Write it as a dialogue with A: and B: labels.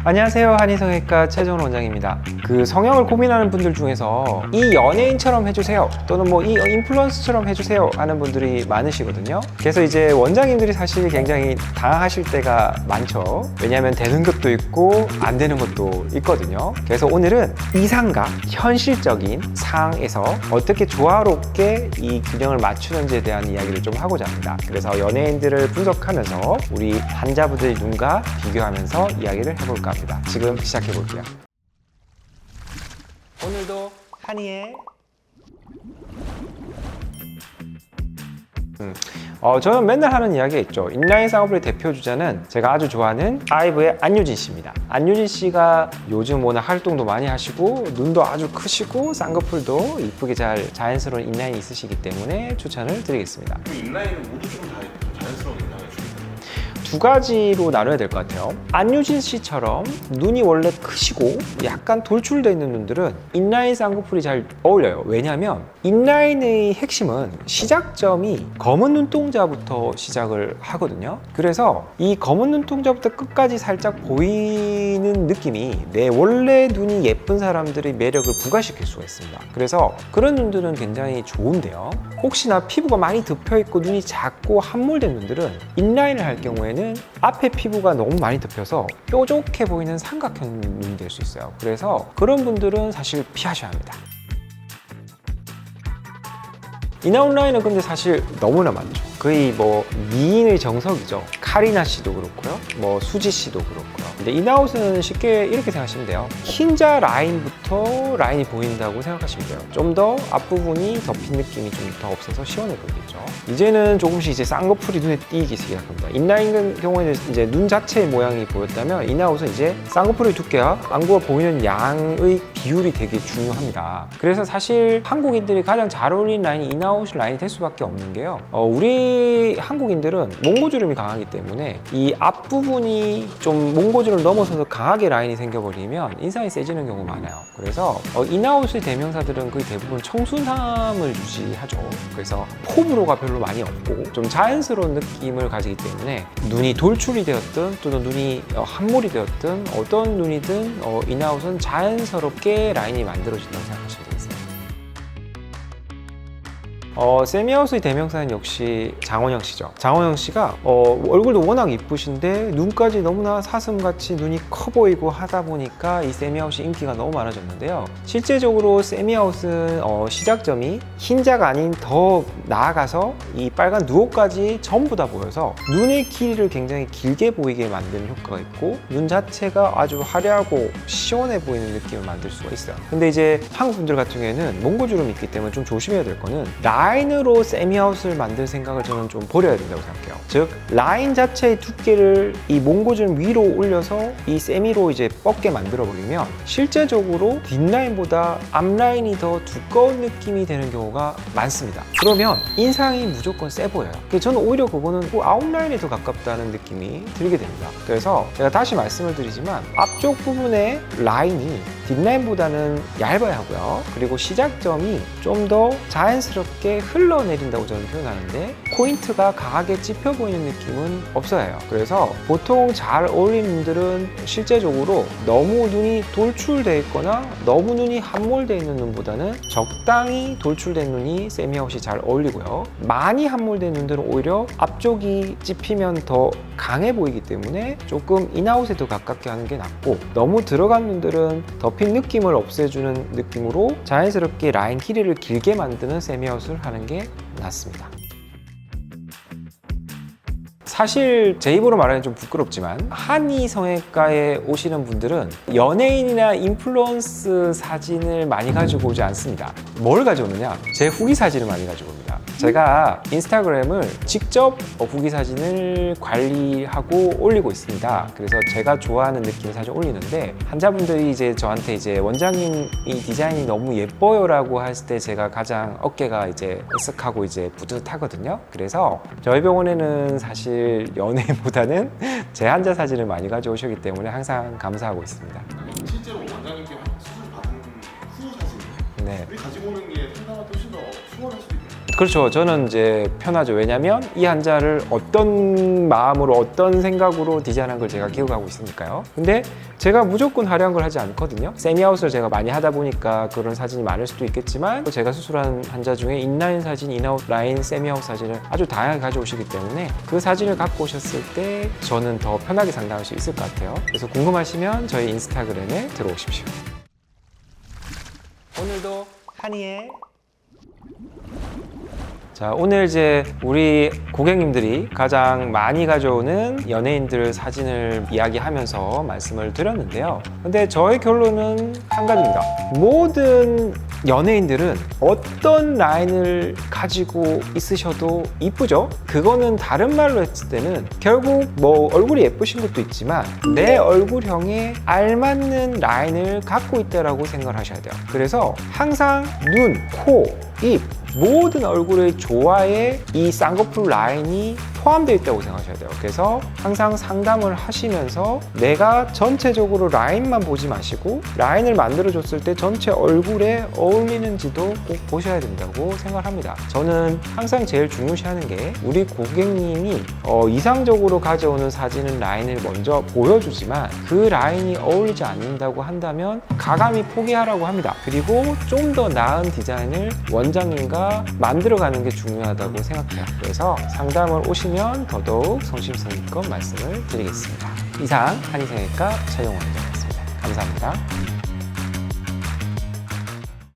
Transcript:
A: 안녕하세요, 한의성형외과 최정원 원장입니다. 그 성형을 고민하는 분들 중에서 이 연예인처럼 해주세요 또는 뭐 이 인플루언서처럼 해주세요 하는 분들이 많으시거든요. 그래서 이제 원장님들이 사실 굉장히 당황하실 때가 많죠. 왜냐하면 되는 것도 있고 안 되는 것도 있거든요. 그래서 오늘은 이상과 현실적인 상황에서 어떻게 조화롭게 이 균형을 맞추는지에 대한 이야기를 좀 하고자 합니다. 그래서 연예인들을 분석하면서 우리 환자분들 눈과 비교하면서 이야기를 해볼까 합니다. 지금 시작해 볼게요. 오늘도 한의의 저는 맨날 하는 이야기가 있죠. 인라인 쌍꺼풀의 대표 주자는 제가 아주 좋아하는 아이브의 안유진 씨입니다. 안유진 씨가 요즘 워낙 활동도 많이 하시고 눈도 아주 크시고 쌍꺼풀도 이쁘게 잘 자연스러운 인라인이 있으시기 때문에 추천을 드리겠습니다.
B: 인라인은 모두 좀 자연스러운 인라인을 주는
A: 두 가지로 나눠야 될 것 같아요. 안유진 씨처럼 눈이 원래 크시고 약간 돌출되어 있는 눈들은 인라인 쌍꺼풀이 잘 어울려요. 왜냐하면 인라인의 핵심은 시작점이 검은 눈동자부터 시작을 하거든요. 그래서 이 검은 눈동자부터 끝까지 살짝 보이는 느낌이 내 원래 눈이 예쁜 사람들의 매력을 부각시킬 수가 있습니다. 그래서 그런 눈들은 굉장히 좋은데요. 혹시나 피부가 많이 덮여있고 눈이 작고 함몰된 눈들은 인라인을 할 경우에는 앞에 피부가 너무 많이 덮여서 뾰족해 보이는 삼각형 눈이 될 수 있어요. 그래서 그런 분들은 사실 피하셔야 합니다. 인아웃 라인은 근데 사실 너무나 많죠. 거의 뭐 미인의 정석이죠. 카리나 씨도 그렇고요, 뭐 수지 씨도 그렇고요. 근데 인아웃은 쉽게 이렇게 생각하시면 돼요. 흰자 라인부터 라인이 보인다고 생각하시면 돼요. 좀 더 앞부분이 덮인 느낌이 좀 더 없어서 시원해 보이겠죠. 이제는 조금씩 이제 쌍꺼풀이 눈에 띄기 시작합니다. 인라인 같은 경우에는 이제 눈 자체의 모양이 보였다면 인아웃은 이제 쌍꺼풀의 두께와 안구가 보이는 양의 비율이 되게 중요합니다. 그래서 사실 한국인들이 가장 잘 어울리는 라인이 인아웃 라인이 될 수밖에 없는 게요. 우리 한국인들은 몽고주름이 강하기 때문에 이 앞부분이 좀 몽고주름을 넘어서서 강하게 라인이 생겨버리면 인상이 세지는 경우가 많아요. 그래서 인아웃의 대명사들은 거의 대부분 청순함을 유지하죠. 그래서 호불호가 별로 많이 없고 좀 자연스러운 느낌을 가지기 때문에 눈이 돌출이 되었든 또는 눈이 함몰이 되었든 어떤 눈이든 인아웃은 자연스럽게 라인이 만들어진다고 생각하시면 되겠습니다. 세미아웃의 대명사는 역시 장원영 씨죠. 장원영 씨가 얼굴도 워낙 이쁘신데 눈까지 너무나 사슴같이 눈이 커 보이고 하다 보니까 이 세미아웃이 인기가 너무 많아졌는데요. 실제적으로 세미아웃은 시작점이 흰자가 아닌 더 나아가서 이 빨간 누오까지 전부 다 보여서 눈의 길이를 굉장히 길게 보이게 만드는 효과가 있고 눈 자체가 아주 화려하고 시원해 보이는 느낌을 만들 수가 있어요. 근데 이제 한국 분들 같은 경우에는 몽고주름이 있기 때문에 좀 조심해야 될 거는 라인으로 세미아웃을 만들 생각을 저는 좀 버려야 된다고 생각해요. 즉 라인 자체의 두께를 이 몽고주름 위로 올려서 이 세미로 이제 뻗게 만들어 버리면 실제적으로 뒷라인보다 앞라인이 더 두꺼운 느낌이 되는 경우가 많습니다. 그러면 인상이 무조건 세 보여요. 저는 오히려 그거는 아웃라인에 더 가깝다는 느낌이 들게 됩니다. 그래서 제가 다시 말씀을 드리지만 앞쪽 부분의 라인이 뒷라인보다는 얇아야 하고요. 그리고 시작점이 좀 더 자연스럽게 흘러내린다고 저는 표현하는데 포인트가 강하게 찝혀 보이는 느낌은 없어야 해요. 그래서 보통 잘 어울리는 분들은 실제적으로 너무 눈이 돌출되어 있거나 너무 눈이 함몰되어 있는 눈보다는 적당히 돌출된 눈이 세미아웃이 잘 어울리고요. 많이 함몰된 눈들은 오히려 앞쪽이 찝히면 더 강해 보이기 때문에 조금 인아웃에 더 가깝게 하는 게 낫고 너무 들어간 눈들은 덮인 느낌을 없애주는 느낌으로 자연스럽게 라인 길이를 길게 만드는 세미아웃을 하는 게 낫습니다. 사실 제 입으로 말하기는 좀 부끄럽지만 한의성형외과에 오시는 분들은 연예인이나 인플루언스 사진을 많이 가지고 오지 않습니다. 뭘 가져오느냐? 제 후기 사진을 많이 가지고 옵니다. 제가 인스타그램을 직접 후기 사진을 관리하고 올리고 있습니다. 그래서 제가 좋아하는 느낌의 사진 올리는데 환자분들이 이제 저한테 이제 원장님 이 디자인이 너무 예뻐요라고 했을 때 제가 가장 어깨가 이제 으쓱하고 이제 뿌듯하거든요. 그래서 저희 병원에는 사실 연예인보다는 제 환자 사진을 많이 가져오시기 때문에 항상 감사하고 있습니다.
B: 실제로 원장님께 수술 받은 후 사진
A: 네.
B: 가지고 오는 게 상담할 때 훨씬 더 수월할 수도 있겠네요.
A: 그렇죠. 저는 이제 편하죠. 왜냐면 이 환자를 어떤 마음으로 어떤 생각으로 디자인한 걸 제가 기억하고 있으니까요. 근데 제가 무조건 화려한 걸 하지 않거든요. 세미아웃을 제가 많이 하다 보니까 그런 사진이 많을 수도 있겠지만 제가 수술한 환자 중에 인라인 사진, 인아웃 라인, 세미아웃 사진을 아주 다양하게 가져오시기 때문에 그 사진을 갖고 오셨을 때 저는 더 편하게 상담할 수 있을 것 같아요. 그래서 궁금하시면 저희 인스타그램에 들어오십시오. 오늘도 한이의 자, 오늘 이제 우리 고객님들이 가장 많이 가져오는 연예인들 사진을 이야기하면서 말씀을 드렸는데요. 근데 저의 결론은 한 가지입니다. 모든 연예인들은 어떤 라인을 가지고 있으셔도 이쁘죠? 그거는 다른 말로 했을 때는 결국 뭐 얼굴이 예쁘신 것도 있지만 내 얼굴형에 알맞는 라인을 갖고 있다라고 생각을 하셔야 돼요. 그래서 항상 눈, 코, 입 모든 얼굴의 조화에 이 쌍꺼풀 라인이 포함되어 있다고 생각하셔야 돼요. 그래서 항상 상담을 하시면서 내가 전체적으로 라인만 보지 마시고 라인을 만들어줬을 때 전체 얼굴에 어울리는지도 꼭 보셔야 된다고 생각합니다. 저는 항상 제일 중요시하는 게 우리 고객님이 이상적으로 가져오는 사진은 라인을 먼저 보여주지만 그 라인이 어울리지 않는다고 한다면 가감히 포기하라고 합니다. 그리고 좀 더 나은 디자인을 원장님과 만들어가는 게 중요하다고 생각해요. 그래서 상담을 오시면 더더욱 성심성의껏 말씀을 드리겠습니다. 이상 한의성형외과 최용원이었습니다. 감사합니다.